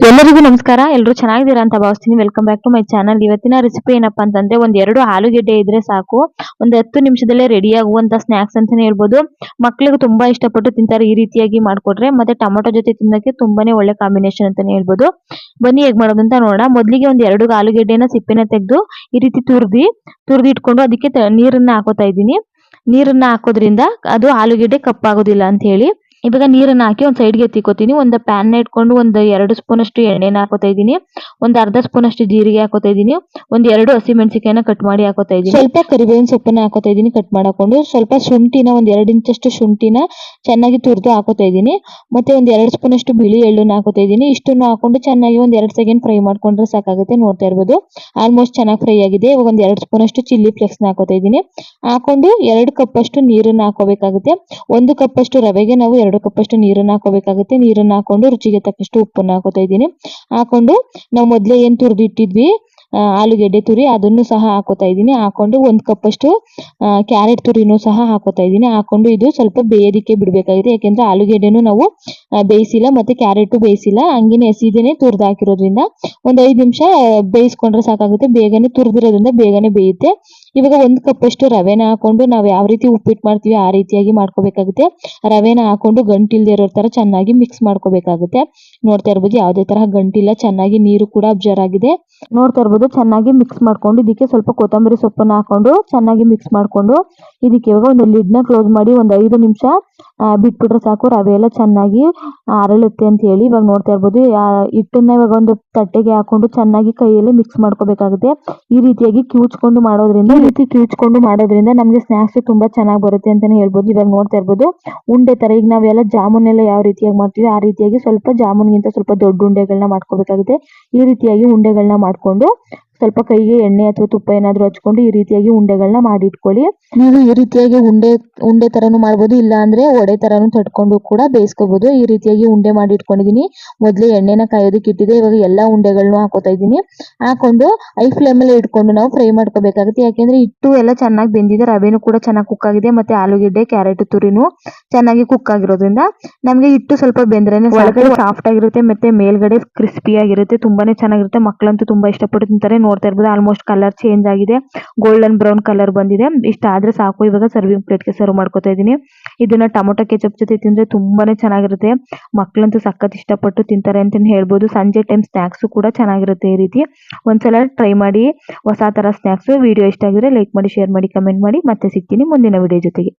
ಎಲ್ಲರಿಗೂ ನಮಸ್ಕಾರ. ಎಲ್ಲರೂ ಚೆನ್ನಾಗಿದ್ದೀರಾ ಅಂತ ಭಾವಿಸ್ತೀನಿ. Welcome back to my channel. ಇವತ್ತಿನ ರೆಸಿಪಿ ಏನಪ್ಪಾ ಅಂತಂದ್ರೆ ಎರಡು ಆಲೂಗೆಡ್ಡೆ ಇದ್ರೆ ಸಾಕು, ಒಂದು 10 ನಿಮಿಷದಲ್ಲೇ ರೆಡಿ ಆಗುವಂತ ಸ್ನಾಕ್ಸ್ ಅಂತಾನೆ ಹೇಳ್ಬೋದು. ಮಕ್ಕಳಿಗೆ ತುಂಬಾ ಇಷ್ಟಪಟ್ಟು ತಿಂತಾರೆ ಈ ರೀತಿಯಾಗಿ ಮಾಡ್ಕೊಟ್ರೆ. ಮತ್ತೆ ಟೊಮೊಟೊ ಜೊತೆ ತಿನ್ನಕ್ಕೆ ತುಂಬಾನೇ ಒಳ್ಳೆ ಕಾಂಬಿನೇಷನ್ ಅಂತಾನೆ ಹೇಳ್ಬೋದು. ಬನ್ನಿ ಹೇಗ್ ಮಾಡೋದು ಅಂತ ನೋಡೋಣ. ಮೊದಲಿಗೆ ಎರಡು ಆಲೂಗೆಡ್ಡೆನ ಸಿಪ್ಪೆನ ತೆಗೆದು ಈ ರೀತಿ ತುರ್ದಿ ಇಟ್ಕೊಂಡು ಅದಕ್ಕೆ ನೀರನ್ನ ಹಾಕೋತಾ ಇದ್ದೀನಿ. ನೀರನ್ನ ಹಾಕೋದ್ರಿಂದ ಅದು ಆಲೂಗೆಡ್ಡೆ ಕಪ್ಪಾಗೋದಿಲ್ಲ ಅಂತ ಹೇಳಿ. ಇವಾಗ ನೀರನ್ನ ಹಾಕಿ ಒಂದು ಸೈಡ್ಗೆ ಎತ್ತಿಕೋತೀನಿ. ಒಂದು ಪ್ಯಾನ್ ಇಟ್ಕೊಂಡು ಒಂದು 2 ಸ್ಪೂನ್ ಅಷ್ಟು ಎಣ್ಣೆನ ಹಾಕೋತಾ ಇದ್ದೀನಿ. ಒಂದು ಅರ್ಧ ಸ್ಪೂನ್ ಅಷ್ಟು ಜೀರಿಗೆ ಹಾಕೋತಾ ಇದ್ದೀನಿ. ಒಂದು 2 ಹಸಿಮೆಣಸಿನಕಾಯಿನ ಕಟ್ ಮಾಡಿ ಹಾಕೋತಾ ಇದ್ದೀನಿ. ಸ್ವಲ್ಪ ಕರಿಬೇವಿನ ಸೊಪ್ಪನ್ನ ಹಾಕೋತಾ ಇದ್ದೀನಿ ಕಟ್ ಮಾಡಕೊಂಡು. ಸ್ವಲ್ಪ ಶುಂಠಿನ ಒಂದು 2 ಇಂಚಷ್ಟು ಶುಂಠಿನ ಚೆನ್ನಾಗಿ ತುರಿದು ಹಾಕೋತಾ ಇದ್ದೀನಿ. ಮತ್ತೆ ಒಂದು 2 ಸ್ಪೂನ್ ಅಷ್ಟು ಬಿಳಿ ಎಳ್ಳನ್ನ ಹಾಕೋತಾ ಇದ್ದೀನಿ. ಇಷ್ಟನ್ನು ಹಾಕೊಂಡು ಚೆನ್ನಾಗಿ ಒಂದು 2 ಸೆಕೆಂಡ್ ಫ್ರೈ ಮಾಡ್ಕೊಂಡ್ರೆ ಸಾಕಾಗುತ್ತೆ. ನೋಡ್ತಾ ಇರ್ಬೋದು ಆಲ್ಮೋಸ್ಟ್ ಚೆನ್ನಾಗಿ ಫ್ರೈ ಆಗಿದೆ. ಇವಾಗ ಒಂದು 2 ಸ್ಪೂನ್ ಅಷ್ಟು ಚಿಲ್ಲಿ ಫ್ಲೇಕ್ಸ್ನ ಹಾಕೋತಾ ಇದ್ದೀನಿ. ಹಾಕೊಂಡು 2 ಕಪ್ ಅಷ್ಟು ನೀರನ್ನ ಹಾಕೋಬೇಕಾಗುತ್ತೆ. 1 ಕಪ್ ಅಷ್ಟು ರವೆಗೆ ನಾವು 2 ಕಪ್ ಅಷ್ಟು ನೀರನ್ನ ಹಾಕೋಬೇಕಾಗುತ್ತೆ. ನೀರನ್ನ ಹಾಕೊಂಡು ರುಚಿಗೆ ತಕ್ಕಷ್ಟು ಉಪ್ಪನ್ನ ಹಾಕೋತಾ ಇದ್ದೀನಿ. ಹಾಕೊಂಡು ನಾವು ಮೊದಲೇ ಏನ್ ತುರಿದು ಇಟ್ಟಿದ್ವಿ ಆಲೂಗೆಡ್ಡೆ ತುರಿ ಅದನ್ನು ಸಹ ಹಾಕೋತಾ ಇದ್ದೀನಿ. ಹಾಕೊಂಡು 1 ಕಪ್ ಅಷ್ಟು ಕ್ಯಾರೆಟ್ ತುರಿನೂ ಸಹ ಹಾಕೋತಾ ಇದ್ದೀನಿ. ಹಾಕೊಂಡು ಇದು ಸ್ವಲ್ಪ ಬೇಯೋದಿಕ್ಕೆ ಬಿಡಬೇಕಾಗಿದೆ. ಯಾಕೆಂದ್ರೆ ಆಲೂಗೆಡ್ಡೆನೂ ನಾವು ಬೇಯಿಸಿಲ್ಲ ಮತ್ತೆ ಕ್ಯಾರೆಟ್ ಬೇಯಿಸಿಲ್ಲ, ಹಂಗೇನೆ ಹಸಿದೇನೆ ತುರಿದು ಹಾಕಿರೋದ್ರಿಂದ ಒಂದು 5 ನಿಮಿಷ ಬೇಯಿಸ್ಕೊಂಡ್ರೆ ಸಾಕಾಗುತ್ತೆ. ಬೇಗನೆ ತುರಿದಿರೋದ್ರಿಂದ ಬೇಗನೆ ಬೇಯುತ್ತೆ. ಇವಾಗ 1 ಕಪ್ ಅಷ್ಟು ರವೆನ ಹಾಕೊಂಡು ನಾವು ಯಾವ ರೀತಿ ಉಪ್ಪಿಟ್ಟು ಮಾಡ್ತೀವಿ ಆ ರೀತಿಯಾಗಿ ಮಾಡ್ಕೋಬೇಕಾಗುತ್ತೆ. ರವೆನ ಹಾಕೊಂಡು ಗಂಟಿಲ್ದೇ ಇರೋ ತರ ಚೆನ್ನಾಗಿ ಮಿಕ್ಸ್ ಮಾಡ್ಕೋಬೇಕಾಗುತ್ತೆ. ನೋಡ್ತಾ ಇರ್ಬೋದು ಯಾವುದೇ ತರಹ ಗಂಟಿಲ್ಲ, ಚೆನ್ನಾಗಿ ನೀರು ಕೂಡ ಅಬ್ಸರ್ವ್ ಆಗಿದೆ. ನೋಡ್ತಾ ಇರ್ಬೋದು ಚೆನ್ನಾಗಿ ಮಿಕ್ಸ್ ಮಾಡ್ಕೊಂಡು ಇದಕ್ಕೆ ಸ್ವಲ್ಪ ಕೊತ್ತಂಬರಿ ಸೊಪ್ಪನ್ನ ಹಾಕೊಂಡು ಚೆನ್ನಾಗಿ ಮಿಕ್ಸ್ ಮಾಡ್ಕೊಂಡು ಇದಕ್ಕೆ ಇವಾಗ ಒಂದು ಲಿಡ್ನ ಕ್ಲೋಸ್ ಮಾಡಿ ಒಂದು 5 ನಿಮಿಷ ಬಿಟ್ಬಿಟ್ರೆ ಸಾಕು. ರವೆ ಎಲ್ಲ ಚೆನ್ನಾಗಿ ಅರಳುತ್ತೆ ಅಂತ ಹೇಳಿ. ಇವಾಗ ನೋಡ್ತಾ ಇರ್ಬೋದು ಹಿಟ್ಟನ್ನ ಇವಾಗ ಒಂದು ತಟ್ಟೆಗೆ ಹಾಕೊಂಡು ಚೆನ್ನಾಗಿ ಕೈಯಲ್ಲಿ ಮಿಕ್ಸ್ ಮಾಡ್ಕೋಬೇಕಾಗುತ್ತೆ. ಈ ರೀತಿಯಾಗಿ ಕಿವುಚ್ಕೊಂಡು ಮಾಡೋದ್ರಿಂದ ನಮಗೆ ಸ್ನಾಕ್ಸ್ ತುಂಬಾ ಚೆನ್ನಾಗಿ ಬರುತ್ತೆ ಅಂತಾನೆ ಹೇಳ್ಬೋದು. ಇವಾಗ ನೋಡ್ತಾ ಇರ್ಬೋದು ಉಂಡೆ ತರ ಈಗ ನಾವೆಲ್ಲ ಜಾಮೂನ್ ಎಲ್ಲ ಯಾವ ರೀತಿಯಾಗಿ ಮಾಡ್ತೀವಿ ಆ ರೀತಿಯಾಗಿ ಸ್ವಲ್ಪ ಜಾಮೂನ್ಗಿಂತ ಸ್ವಲ್ಪ ದೊಡ್ಡ ಉಂಡೆಗಳನ್ನ ಮಾಡ್ಕೋಬೇಕಾಗುತ್ತೆ. ಈ ರೀತಿಯಾಗಿ ಉಂಡೆಗಳನ್ನ ಮಾಡ್ಕೊಂಡು ಸ್ವಲ್ಪ ಕೈಗೆ ಎಣ್ಣೆ ಅಥವಾ ತುಪ್ಪ ಏನಾದ್ರು ಹಚ್ಕೊಂಡು ಈ ರೀತಿಯಾಗಿ ಉಂಡೆಗಳನ್ನ ಮಾಡಿ ಇಟ್ಕೊಳ್ಳಿ. ನೀವು ಈ ರೀತಿಯಾಗಿ ಉಂಡೆ ತರನು ಮಾಡ್ಬೋದು, ಇಲ್ಲ ಅಂದ್ರೆ ವಡೆ ತರನು ತಟ್ಕೊಂಡು ಕೂಡ ಬೇಯಿಸ್ಕೋಬಹುದು. ಈ ರೀತಿಯಾಗಿ ಉಂಡೆ ಮಾಡಿ ಇಟ್ಕೊಂಡಿದೀನಿ. ಮೊದಲೇ ಎಣ್ಣೆನ ಕಾಯೋದಕ್ಕೆ ಇಟ್ಟಿದೆ. ಇವಾಗ ಎಲ್ಲಾ ಉಂಡೆಗಳನ್ನ ಹಾಕೋತಾ ಇದ್ದೀನಿ. ಹಾಕೊಂಡು ಹೈ ಫ್ಲೇಮ್ ಅಲ್ಲಿ ಇಟ್ಕೊಂಡು ನಾವು ಫ್ರೈ ಮಾಡ್ಕೋಬೇಕಾಗುತ್ತೆ. ಯಾಕೆಂದ್ರೆ ಹಿಟ್ಟು ಎಲ್ಲ ಚೆನ್ನಾಗಿ ಬೆಂದಿದೆ, ರವೆನೂ ಕೂಡ ಚೆನ್ನಾಗಿ ಕುಕ್ ಆಗಿದೆ, ಮತ್ತೆ ಆಲೂಗೆಡ್ಡೆ ಕ್ಯಾರೆಟ್ ತುರಿನೂ ಚೆನ್ನಾಗಿ ಕುಕ್ ಆಗಿರೋದ್ರಿಂದ ನಮಗೆ ಹಿಟ್ಟು ಸ್ವಲ್ಪ ಬೆಂದ್ರೇನೆ ಒಳಗಡೆ ಸಾಫ್ಟ್ ಆಗಿರುತ್ತೆ ಮತ್ತೆ ಮೇಲ್ಗಡೆ ಕ್ರಿಸ್ಪಿ ಆಗಿರುತ್ತೆ. ತುಂಬಾನೇ ಚೆನ್ನಾಗಿರುತ್ತೆ. ಮಕ್ಕಳಂತೂ ತುಂಬಾ ಇಷ್ಟಪಟ್ಟು ತಿಂತಾರೆ. ನೋಡ್ತಾ ಇರ್ಬೋದು ಆಲ್ಮೋಸ್ಟ್ ಕಲರ್ ಚೇಂಜ್ ಆಗಿದೆ, ಗೋಲ್ಡನ್ ಬ್ರೌನ್ ಕಲರ್ ಬಂದಿದೆ. ಇಷ್ಟ ಆದ್ರೆ ಸಾಕು. ಇವಾಗ ಸರ್ವಿಂಗ್ ಪ್ಲೇಟ್ಗೆ ಸರ್ವ್ ಮಾಡ್ಕೋತಾ ಇದ್ದೀನಿ. ಇದನ್ನ ಟೊಮೊಟೊ ಕೆಚಪ್ ಜೊತೆ ತಿಂದ್ರೆ ತುಂಬಾನೇ ಚೆನ್ನಾಗಿರುತ್ತೆ. ಮಕ್ಕಳಂತೂ ಸಖತ್ ಇಷ್ಟಪಟ್ಟು ತಿಂತಾರೆ ಅಂತಾನೆ ಹೇಳ್ಬೋದು. ಸಂಜೆ ಟೈಮ್ ಸ್ನಾಕ್ಸ್ ಕೂಡ ಚೆನ್ನಾಗಿರುತ್ತೆ. ಈ ರೀತಿ ಒಂದ್ಸಲ ಟ್ರೈ ಮಾಡಿ ಹೊಸ ತರ ಸ್ನಾಕ್ಸ್. ವಿಡಿಯೋ ಇಷ್ಟ ಆಗಿದ್ರೆ ಲೈಕ್ ಮಾಡಿ, ಶೇರ್ ಮಾಡಿ, ಕಮೆಂಟ್ ಮಾಡಿ. ಮತ್ತೆ ಸಿಗ್ತೀನಿ ಮುಂದಿನ ವಿಡಿಯೋ ಜೊತೆಗೆ.